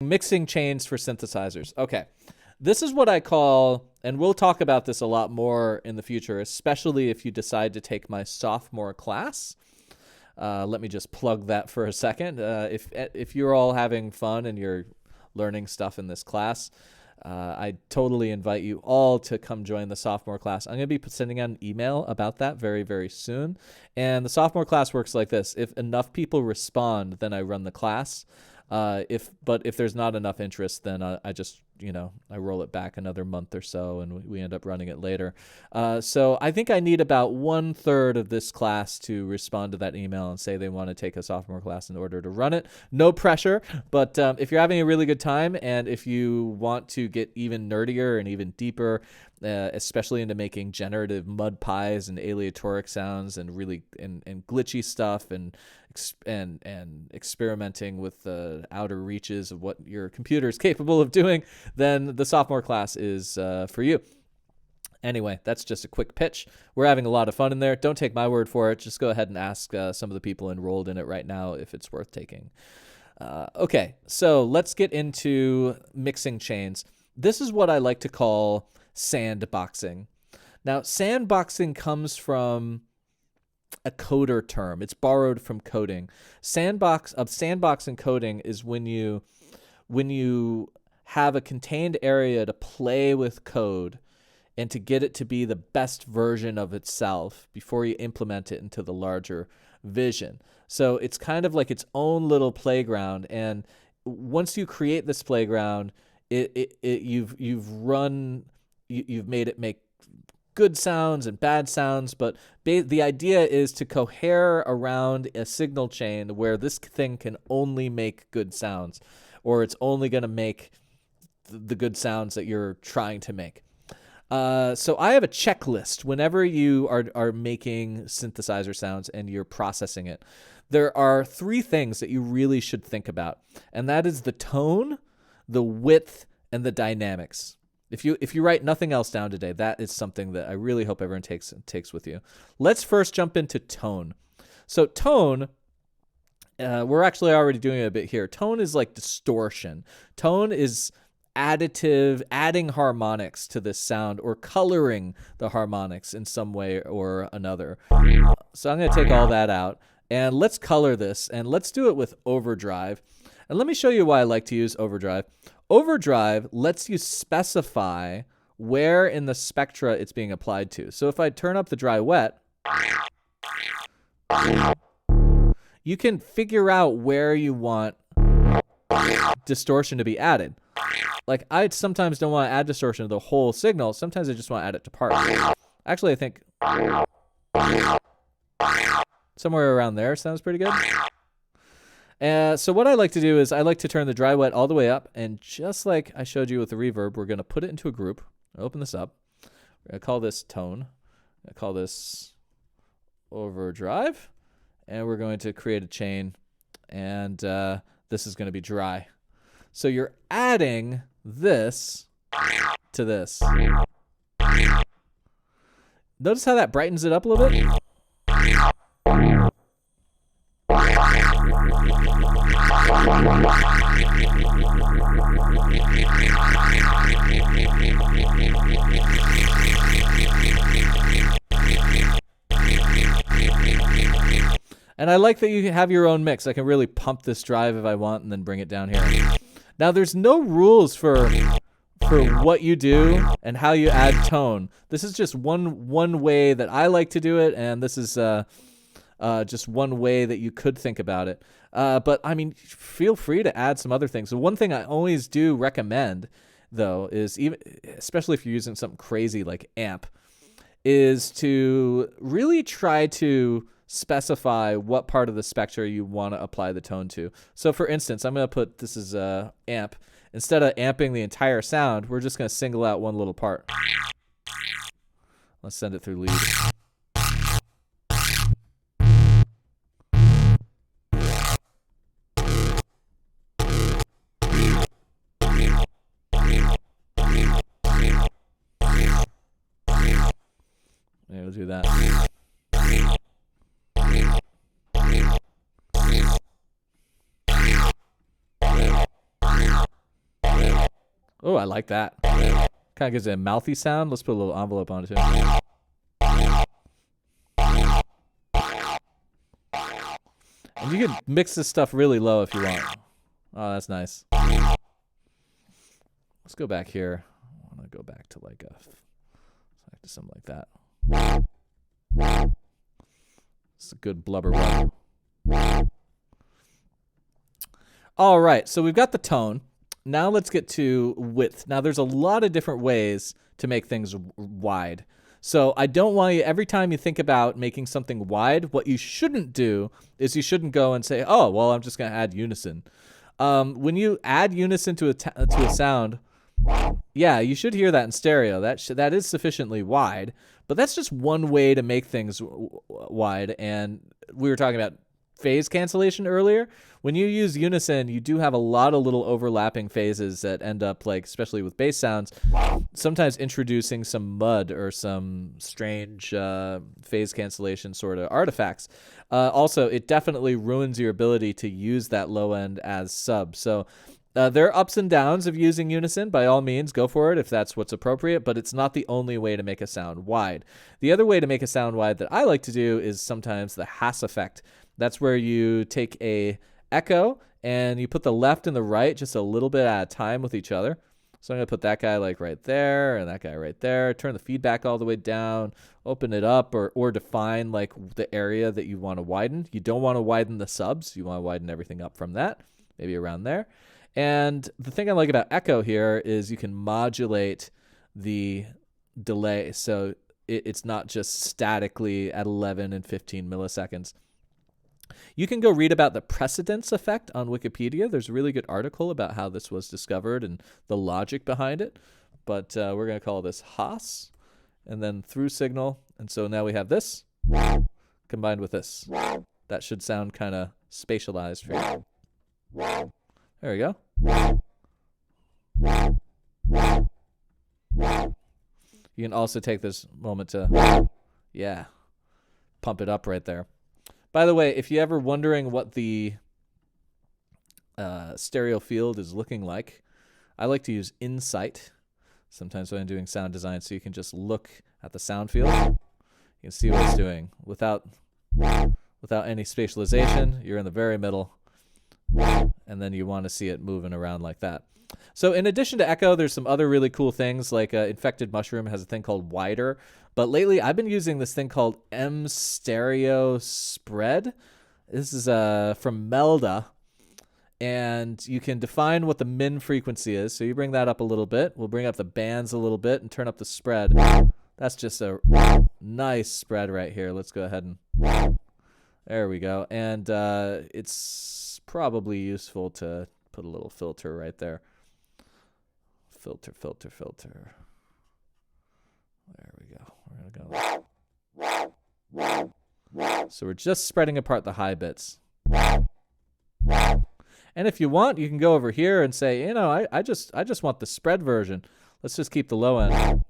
mixing chains for synthesizers. Okay. This is what I call, and we'll talk about this a lot more in the future, especially if you decide to take my sophomore class. Let me just plug that for a second. If you're all having fun and you're learning stuff in this class, I totally invite you all to come join the sophomore class. I'm going to be sending out an email about that very, very soon. And the sophomore class works like this. If enough people respond, then I run the class. But if there's not enough interest, then I just, I roll it back another month or so, and we end up running it later. So I think I need about 1/3 of this class to respond to that email and say they want to take a sophomore class in order to run it. No pressure, but if you're having a really good time and if you want to get even nerdier and even deeper, especially into making generative mud pies and aleatoric sounds and really and glitchy stuff and experimenting with the outer reaches of what your computer is capable of doing, then the sophomore class is for you. Anyway, that's just a quick pitch. We're having a lot of fun in there. Don't take my word for it. Just go ahead and ask some of the people enrolled in it right now if it's worth taking. Okay, so let's get into mixing chains. This is what I like to call sandboxing. Now, sandboxing comes from a coder term. It's borrowed from coding. Sandbox and coding is when you have a contained area to play with code and to get it to be the best version of itself before you implement it into the larger vision. So it's kind of like its own little playground, and once you create this playground, you've made it make good sounds and bad sounds, but the idea is to cohere around a signal chain where this thing can only make good sounds, or it's only going to make the good sounds that you're trying to make. So I have a checklist whenever you are making synthesizer sounds and you're processing it. There are 3 things that you really should think about, and that is the tone, the width, and the dynamics. If you write nothing else down today, that is something that I really hope everyone takes with you. Let's first jump into tone. So tone, we're actually already doing it a bit here. Tone is like distortion. Tone is adding harmonics to this sound or coloring the harmonics in some way or another. So I'm going to take all that out and let's color this, and let's do it with overdrive. And let me show you why I like to use overdrive. Overdrive lets you specify where in the spectra it's being applied to. So if I turn up the dry wet, you can figure out where you want distortion to be added. Like, I sometimes don't want to add distortion to the whole signal. Sometimes I just want to add it to parts. Actually, I think somewhere around there sounds pretty good. So what I like to do is I like to turn the dry wet all the way up, and just like I showed you with the reverb, we're going to put it into a group. Open this up. We're going to call this tone. I'm going to call this overdrive, and we're going to create a chain, and this is going to be dry. So you're adding this to this. Notice how that brightens it up a little bit? And I like that you have your own mix. I can really pump this drive if I want and then bring it down here. Now, there's no rules for what you do and how you add tone. This is just one way that I like to do it, and this is just one way that you could think about it. But, I mean, feel free to add some other things. So one thing I always do recommend, though, is especially if you're using something crazy like amp, is to really try to specify what part of the spectra you want to apply the tone to. So for instance, I'm going to put this as amp. Instead of amping the entire sound, we're just going to single out one little part. Let's send it through lead. Yeah, we'll do that. Oh, I like that. Kind of gives it a mouthy sound. Let's put a little envelope on it too. And you can mix this stuff really low if you want. Oh, that's nice. Let's go back here. I want to go back to like something like that. It's a good blubber rub. All right, so we've got the tone. Now let's get to width. Now there's a lot of different ways to make things wide. So I don't want you, every time you think about making something wide, what you shouldn't do is you shouldn't go and say, oh, well, I'm just going to add unison. When you add unison to a sound, yeah, you should hear that in stereo. That is sufficiently wide, but that's just one way to make things wide. And we were talking about phase cancellation earlier. When you use unison, you do have a lot of little overlapping phases that end up, like, especially with bass sounds, sometimes introducing some mud or some strange phase cancellation sort of artifacts. Also, it definitely ruins your ability to use that low end as sub. So there are ups and downs of using unison. By all means, go for it if that's what's appropriate, but it's not the only way to make a sound wide. The other way to make a sound wide that I like to do is sometimes the Hass effect. That's where you take a echo and you put the left and the right just a little bit at a time with each other. So I'm going to put that guy like right there and that guy right there. Turn the feedback all the way down, open it up, or define like the area that you want to widen. You don't want to widen the subs. You want to widen everything up from that, maybe around there. And the thing I like about echo here is you can modulate the delay. So it's not just statically at 11 and 15 milliseconds. You can go read about the precedence effect on Wikipedia. There's a really good article about how this was discovered and the logic behind it. But we're going to call this Hass and then through signal. And so now we have this combined with this. That should sound kind of spatialized for you. There we go. You can also take this moment to, yeah, pump it up right there. By the way, if you're ever wondering what the stereo field is looking like, I like to use Insight sometimes when I'm doing sound design, so you can just look at the sound field. You can see what it's doing without any spatialization. You're in the very middle, and then you want to see it moving around like that. So in addition to echo, there's some other really cool things, like Infected Mushroom has a thing called wider. But lately, I've been using this thing called M Stereo Spread. This is from Melda. And you can define what the min frequency is. So you bring that up a little bit. We'll bring up the bands a little bit and turn up the spread. That's just a nice spread right here. Let's go ahead and... There we go. And it's probably useful to put a little filter right there. Filter. There we go. We're going to go. So we're just spreading apart the high bits. And if you want, you can go over here and say, you know, I just want the spread version. Let's just keep the low end.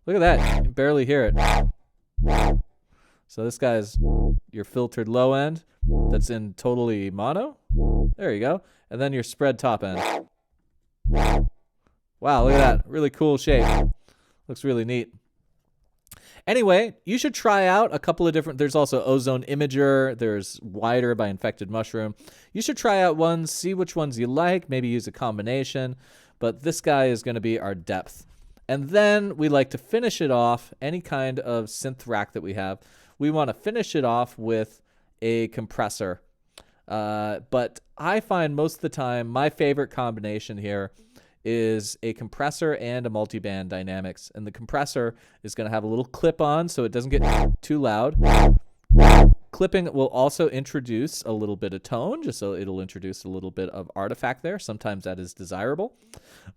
Look at that. You can barely hear it. So this guy's your filtered low end that's in totally mono. There you go. And then your spread top end. Wow, look at that. Really cool shape. Looks really neat. Anyway, you should try out a couple of different... There's also Ozone Imager. There's Wider by Infected Mushroom. You should try out ones, see which ones you like, maybe use a combination. But this guy is going to be our depth. And then we like to finish it off, any kind of synth rack that we have. We want to finish it off with a compressor. But I find most of the time my favorite combination here is a compressor and a multiband dynamics. And the compressor is going to have a little clip on so it doesn't get too loud. Clipping will also introduce a little bit of tone, just so it'll introduce a little bit of artifact there. Sometimes that is desirable.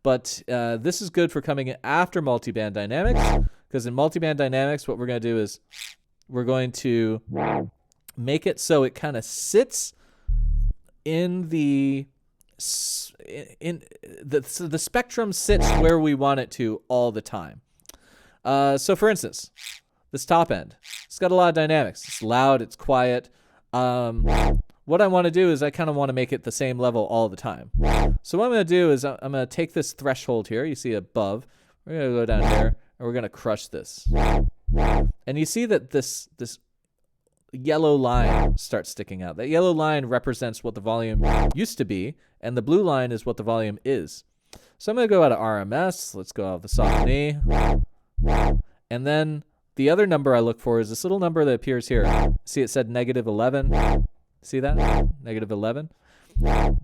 But this is good for coming in after multiband dynamics, because in multiband dynamics, what we're going to do is we're going to make it so it kind of sits in the spectrum sits where we want it to all the time. So for instance, this top end, it's got a lot of dynamics. It's loud, it's quiet. what I want to do is I kind of want to make it the same level all the time. So what I'm going to do is I'm going to take this threshold here. You see above. We're going to go down here, and we're going to crush this. And you see that this yellow line starts sticking out. That yellow line represents what the volume used to be, and the blue line is what the volume is. So I'm going to go out of RMS. Let's go out of the soft knee. And then the other number I look for is this little number that appears here. See, it said -11. See that? -11.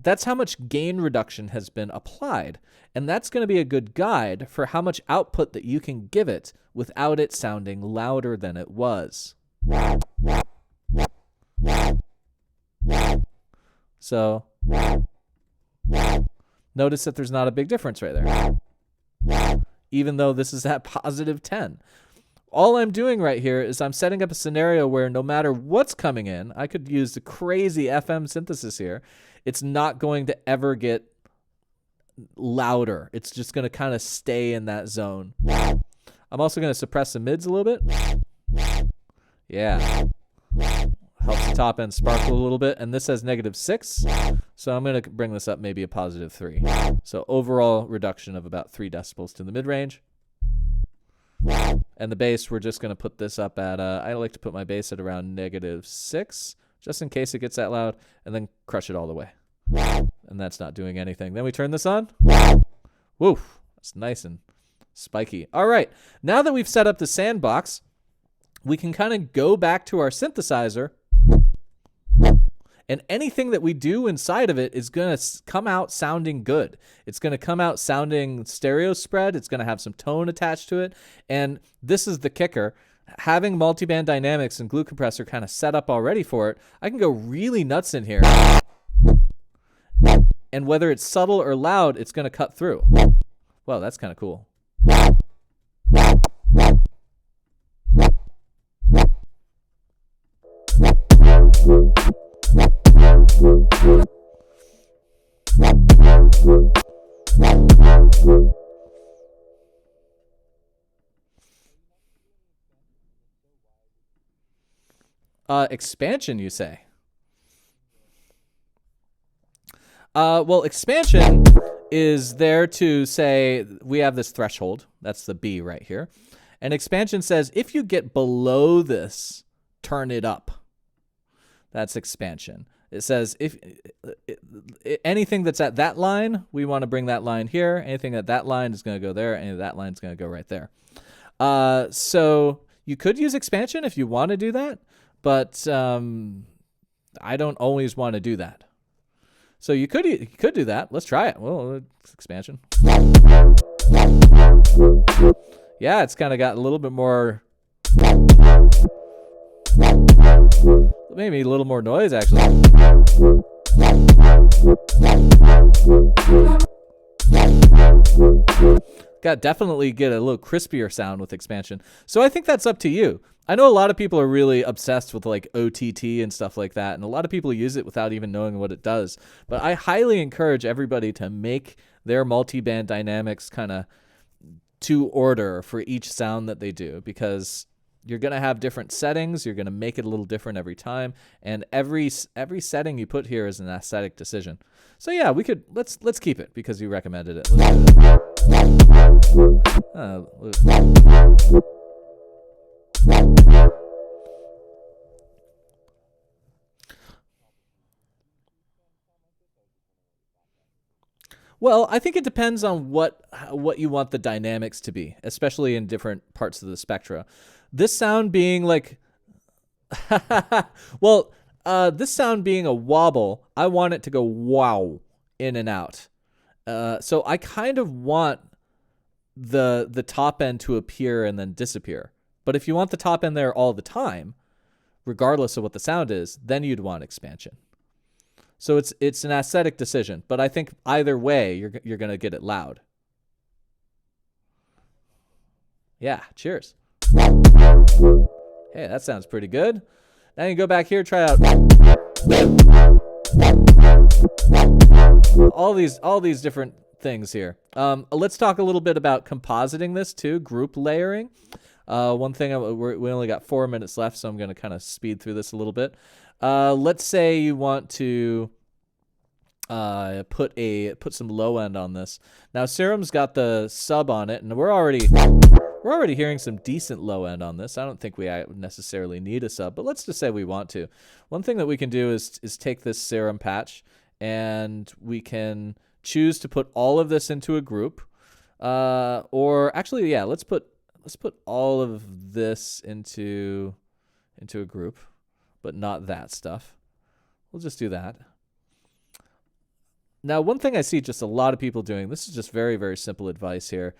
That's how much gain reduction has been applied. And that's going to be a good guide for how much output that you can give it without it sounding louder than it was. So notice that there's not a big difference right there, even though this is at +10. All I'm doing right here is I'm setting up a scenario where no matter what's coming in, I could use the crazy FM synthesis here. It's not going to ever get louder. It's just going to kind of stay in that zone. I'm also going to suppress the mids a little bit. Yeah. Helps the top end sparkle a little bit. And this says -6. So I'm going to bring this up maybe a +3. So overall reduction of about 3 decibels to the mid-range. And the bass, we're just going to put this up at, I like to put my bass at around -6, just in case it gets that loud, and then crush it all the way. And that's not doing anything. Then we turn this on. Woo, it's nice and spiky. All right, now that we've set up the sandbox, we can kind of go back to our synthesizer, and anything that we do inside of it is going to come out sounding good. It's going to come out sounding stereo spread. It's going to have some tone attached to it. And this is the kicker. Having multiband dynamics and glue compressor kind of set up already for it, I can go really nuts in here. And whether it's subtle or loud, it's going to cut through. Well, that's kind of cool. Expansion, you say? Well, expansion is there to say we have this threshold. That's the B right here. And expansion says if you get below this, turn it up. That's expansion. It says if anything that's at that line, we want to bring that line here. Anything at that line is going to go there. Any of that line is going to go right there. So you could use expansion if you want to do that, but I don't always want to do that. So you could do that. Let's try it. Well, it's expansion. Yeah, it's kind of got a little bit more, maybe a little more noise actually. Definitely get a little crispier sound with expansion. So I think that's up to you. I know a lot of people are really obsessed with like OTT and stuff like that, and a lot of people use it without even knowing what it does. But I highly encourage everybody to make their multi-band dynamics kind of to order for each sound that they do, because you're going to have different settings. You're going to make it a little different every time, and every setting you put here is an aesthetic decision. So yeah, we could let's keep it because you recommended it. Let's do it. Well, I think it depends on what you want the dynamics to be, especially in different parts of the spectra. This sound being like, well, this sound being a wobble, I want it to go wow in and out. So I kind of want the top end to appear and then disappear. But if you want the top end there all the time, regardless of what the sound is, then you'd want expansion. So it's an aesthetic decision, but I think either way you're going to get it loud. Yeah, cheers. Hey, that sounds pretty good. Now you go back here, try out all these different things here. Let's talk a little bit about compositing this too, group layering. One thing, we only got 4 minutes left, so I'm going to kind of speed through this a little bit. Let's say you want to put some low end on this. Now serum's got the sub on it, and we're already hearing some decent low end on this. I don't think we necessarily need a sub, but let's just say we want to. One thing that we can do is take this serum patch, and we can choose to put all of this into a group. Or actually, yeah, let's put all of this into a group, but not that stuff. We'll just do that. Now, one thing I see just a lot of people doing, this is just very, very simple advice here.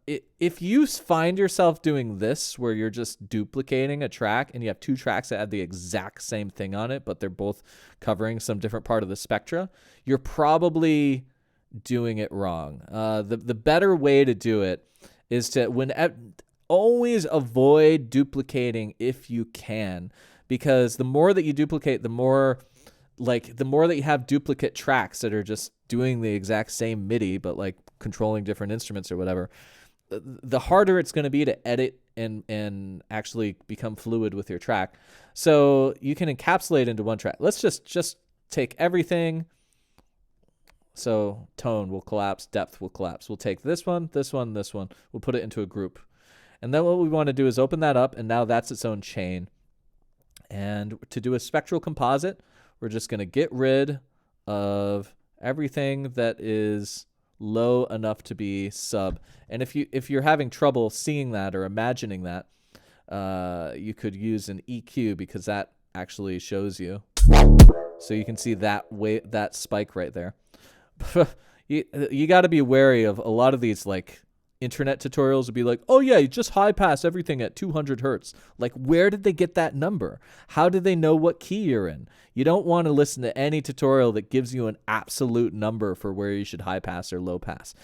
If you find yourself doing this, where you're just duplicating a track and you have two tracks that have the exact same thing on it, but they're both covering some different part of the spectra, you're probably doing it wrong. The better way to do it is to always avoid duplicating if you can, because the more that you duplicate, the more that you have duplicate tracks that are just doing the exact same MIDI but like controlling different instruments or whatever, the harder it's going to be to edit and actually become fluid with your track. So you can encapsulate into one track. Let's just take everything. So tone will collapse, depth will collapse. We'll take this one, this one, this one. We'll put it into a group. And then what we want to do is open that up, and now that's its own chain. And to do a spectral composite, we're just going to get rid of everything that is low enough to be sub. And if you're having trouble seeing that or imagining that, you could use an EQ, because that actually shows you. So you can see that spike right there. You got to be wary of a lot of these like internet tutorials would be like, oh yeah, you just high pass everything at 200 hertz. Like, where did they get that number? How do they know what key you're in? You don't want to listen to any tutorial that gives you an absolute number for where you should high pass or low pass.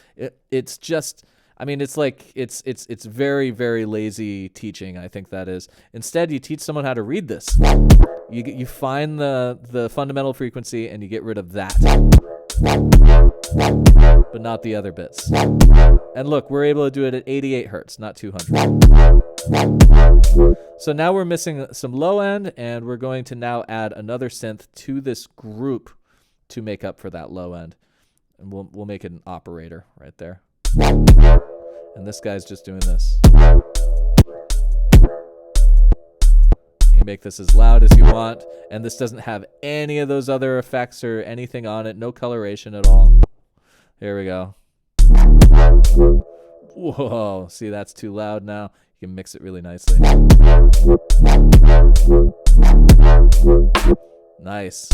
It's just, I mean, it's like, it's very, very lazy teaching. I think that is. Instead, you teach someone how to read this. You find the fundamental frequency and you get rid of that, but not the other bits. And look, we're able to do it at 88 hertz, not 200. So now we're missing some low end, and we're going to now add another synth to this group to make up for that low end. And we'll make it an operator right there. And this guy's just doing this. You make this as loud as you want, and this doesn't have any of those other effects or anything on it, no coloration at all. Here we go. Whoa, see, that's too loud now. You can mix it really nicely. Nice.